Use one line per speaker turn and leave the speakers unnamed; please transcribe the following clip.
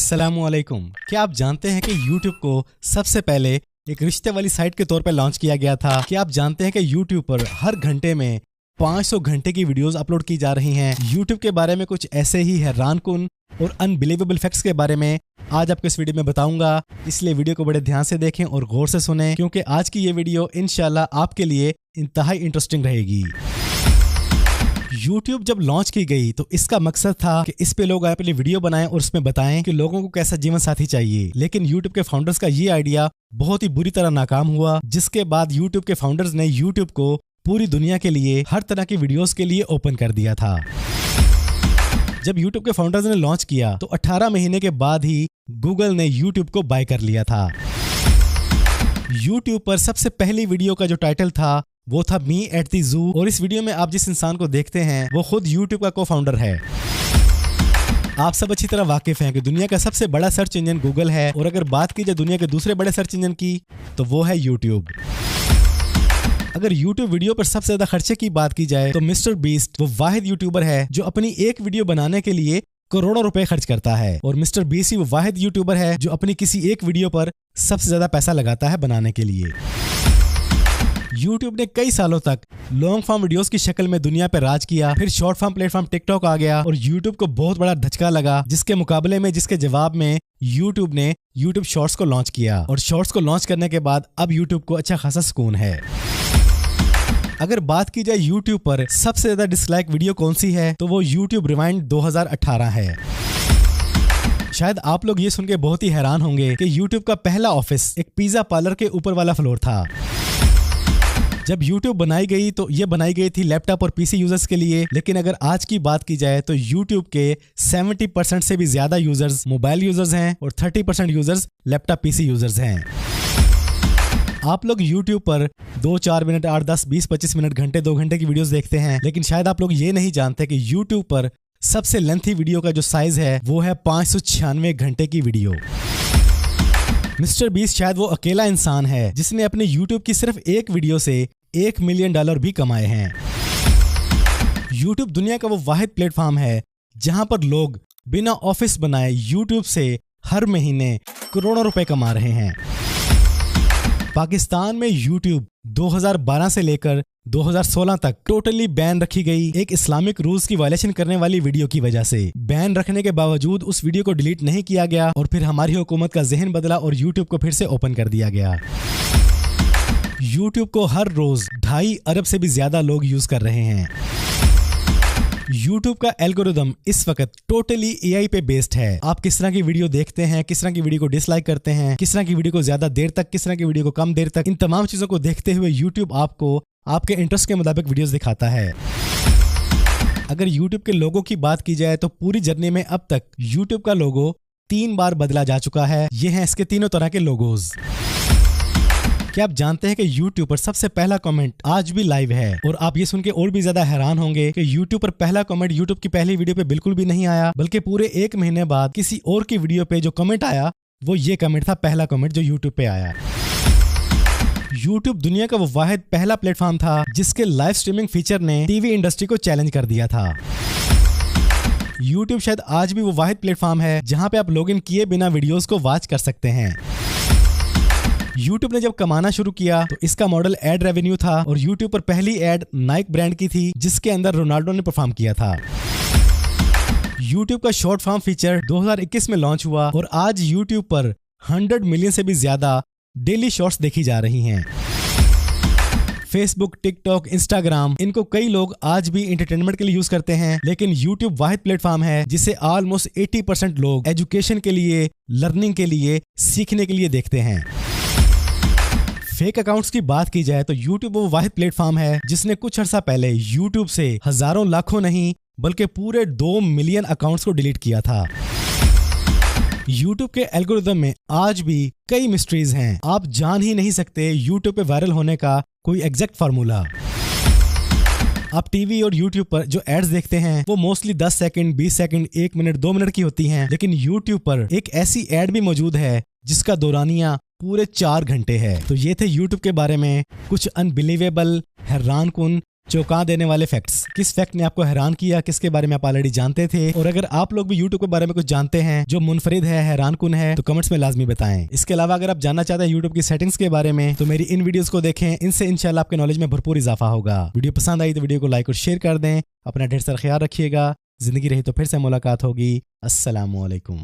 अस्सलामुअलैकुम। क्या आप जानते हैं कि YouTube को सबसे पहले एक रिश्ते वाली साइट के तौर पर लॉन्च किया गया था? क्या आप जानते हैं कि YouTube पर हर घंटे में 500 घंटे की वीडियोस अपलोड की जा रही हैं? YouTube के बारे में कुछ ऐसे ही हैरानकुन और अनबिलीवेबल फैक्ट्स के बारे में आज आपको इस वीडियो में बताऊंगा, इसलिए वीडियो को बड़े ध्यान से देखें और गौर से सुनें, क्योंकि आज की ये वीडियो इंशाल्लाह आपके लिए इंतहाई इंटरेस्टिंग रहेगी। YouTube जब लॉन्च की गई तो इसका मकसद था कि इस पे लोग अपनी वीडियो बनाएं और उसमें बताएं कि लोगों को कैसा जीवन साथी चाहिए। लेकिन YouTube के फाउंडर्स का ये आइडिया बहुत ही बुरी तरह नाकाम हुआ, जिसके बाद YouTube के फाउंडर्स ने YouTube को पूरी दुनिया के लिए हर तरह की वीडियोस के लिए ओपन कर दिया था। जब YouTube के फाउंडर्स ने लॉन्च किया तो 18 महीने के बाद ही Google ने YouTube को बाय कर लिया था। YouTube पर सबसे पहली वीडियो का जो टाइटल था वो था मी एट द जू, और इस वीडियो में आप जिस इंसान को देखते हैं वो खुद YouTube का को-फाउंडर है। आप सब अच्छी तरह वाकिफ हैं कि दुनिया का सबसे बड़ा सर्च इंजन गूगल है, और अगर बात की जाए दुनिया के दूसरे बड़े सर्च इंजन की तो वो है YouTube। अगर YouTube वीडियो पर सबसे ज्यादा खर्चे की बात की जाए तो मिस्टर बीस्ट वो वाहिद यूट्यूबर है जो अपनी एक वीडियो बनाने के लिए करोड़ों रुपए खर्च करता है, और मिस्टर बीस्ट ही वो वाहिद यूट्यूबर है जो अपनी किसी एक वीडियो पर सबसे ज्यादा पैसा लगाता है बनाने के लिए। YouTube ने कई सालों तक लॉन्ग फॉर्म वीडियोस की शक्ल में दुनिया पर राज किया, फिर शॉर्ट फॉर्म प्लेटफॉर्म टिकटॉक आ गया और YouTube को बहुत बड़ा धचका लगा, जिसके जवाब में YouTube ने YouTube शॉर्ट्स को लॉन्च किया, और शॉर्ट्स को लॉन्च करने के बाद अब YouTube को अच्छा खासा सुकून है। अगर बात की जाए YouTube पर सबसे ज्यादा डिसलाइक वीडियो कौन सी है तो वो YouTube रिवाइंड 2018 है। शायद आप लोग ये सुन के बहुत ही हैरान होंगे कि YouTube का पहला ऑफिस एक पिज्जा पार्लर के ऊपर वाला फ्लोर था। जब YouTube बनाई गई तो ये बनाई गई थी लैपटॉप और पीसी यूजर्स के लिए, लेकिन अगर आज की बात की जाए तो YouTube के 70% से भी ज्यादा यूजर्स मोबाइल यूजर्स हैं और 30% यूजर्स लैपटॉप पीसी यूजर्स हैं। आप लोग YouTube पर 2-4 मिनट 8, 10, 20, 25 मिनट, घंटे 2 घंटे की वीडियोस देखते हैं, लेकिन शायद आप लोग ये नहीं जानते कि YouTube पर सबसे लेंथी वीडियो का जो साइज है वो है 596 घंटे की वीडियो। मिस्टर बीस्ट शायद वो अकेला इंसान है जिसने अपने YouTube की सिर्फ एक वीडियो से $1 मिलियन भी कमाए हैं। YouTube दुनिया का वो वाहिद प्लेटफॉर्म है जहां पर लोग बिना ऑफिस बनाए YouTube से हर महीने करोड़ों रुपए कमा रहे हैं। पाकिस्तान में YouTube 2012 से लेकर 2016 तक टोटली बैन रखी गई एक इस्लामिक रूल्स की वायलेशन करने वाली वीडियो की वजह से। बैन रखने के बावजूद उस वीडियो को डिलीट नहीं किया गया, और फिर हमारी हुकूमत का जहन बदला और YouTube को फिर से ओपन कर दिया गया। YouTube को हर रोज 2.5 अरब से भी ज्यादा लोग यूज कर रहे हैं। YouTube का एल्गोरिदम इस वक्त टोटली AI पे बेस्ड है। आप किस तरह की वीडियो देखते हैं, किस तरह की वीडियो को डिसलाइक करते हैं, किस तरह की वीडियो को ज्यादा देर तक, किस तरह की वीडियो को कम देर तक, इन तमाम चीजों को देखते हुए YouTube आपको आपके इंटरेस्ट के मुताबिक वीडियोस दिखाता है। अगर YouTube के लोगो की बात की जाए तो पूरी जर्नी में अब तक YouTube का लोगो 3 बार बदला जा चुका है। ये हैं इसके तीनों तरह के लोगोज। क्या आप जानते हैं कि YouTube पर सबसे पहला कमेंट आज भी लाइव है? और आप ये सुन के और भी ज्यादा हैरान होंगे कि YouTube पर पहला कमेंट YouTube की पहली वीडियो पे बिल्कुल भी नहीं आया, बल्कि पूरे 1 महीने बाद किसी और की वीडियो पे जो कमेंट आया वो ये कमेंट था, पहला कमेंट जो YouTube पे आया। YouTube दुनिया का वो वाहिद पहला प्लेटफॉर्म था जिसके लाइव स्ट्रीमिंग फीचर ने टीवी इंडस्ट्री को चैलेंज कर दिया था। YouTube शायद आज भी वो वाहिद प्लेटफॉर्म है जहां पे आप लॉगिन किए बिना वीडियोस को वॉच कर सकते हैं। YouTube ने जब कमाना शुरू किया तो इसका मॉडल एड रेवेन्यू था, और YouTube पर पहली एड नाइक ब्रांड की थी जिसके अंदर रोनाल्डो ने परफॉर्म किया था। YouTube का शॉर्ट फॉर्म फीचर 2021 में लॉन्च हुआ, और आज YouTube पर 100 मिलियन से भी ज्यादा डेली शॉर्ट्स देखी जा रही हैं। फेसबुक, टिकटॉक, इंस्टाग्राम, इनको कई लोग आज भी एंटरटेनमेंट के लिए यूज करते हैं, लेकिन YouTube वाहिद प्लेटफॉर्म है जिसे ऑलमोस्ट 80% लोग एजुकेशन के लिए, लर्निंग के लिए, सीखने के लिए देखते हैं। फेक अकाउंट्स की बात की जाए तो YouTube वो वाहिद प्लेटफॉर्म है जिसने कुछ अर्सा पहले YouTube से हजारों लाखों नहीं बल्कि पूरे 2 मिलियन अकाउंट्स को डिलीट किया था। YouTube के एल्गोरिदम में आज भी कई मिस्ट्रीज हैं। आप जान ही नहीं सकते YouTube पे वायरल होने का कोई एग्जैक्ट फार्मूला। आप टीवी और YouTube पर जो एड्स देखते हैं वो mostly 10 second, 20 second, 1 minute, 2 minute की होती हैं, लेकिन YouTube पर एक ऐसी एड भी मौजूद है जिसका दौरानिया पूरे 4 घंटे है। तो ये थे YouTube के बारे में कुछ अनबिलीवेबल, हैरानकुन चौंका देने वाले फैक्ट्स। किस फैक्ट ने आपको हैरान किया, किसके बारे में आप ऑलरेडी जानते थे? और अगर आप लोग भी यूट्यूब के बारे में कुछ जानते हैं जो मुनफरिद है, हैरानकुन है, तो कमेंट्स में लाजमी बताएं। इसके अलावा अगर आप जानना चाहते हैं यूट्यूब की सेटिंग्स के बारे में, तो मेरी इन वीडियोस को देखें, इनसे इंशाल्लाह आपके नॉलेज में भरपूर इजाफा होगा। वीडियो पसंद आई तो वीडियो को लाइक और शेयर कर दें। अपना ढेर सारा ख्याल रखिएगा। जिंदगी रही तो फिर से मुलाकात होगी। अस्सलामु अलैकुम।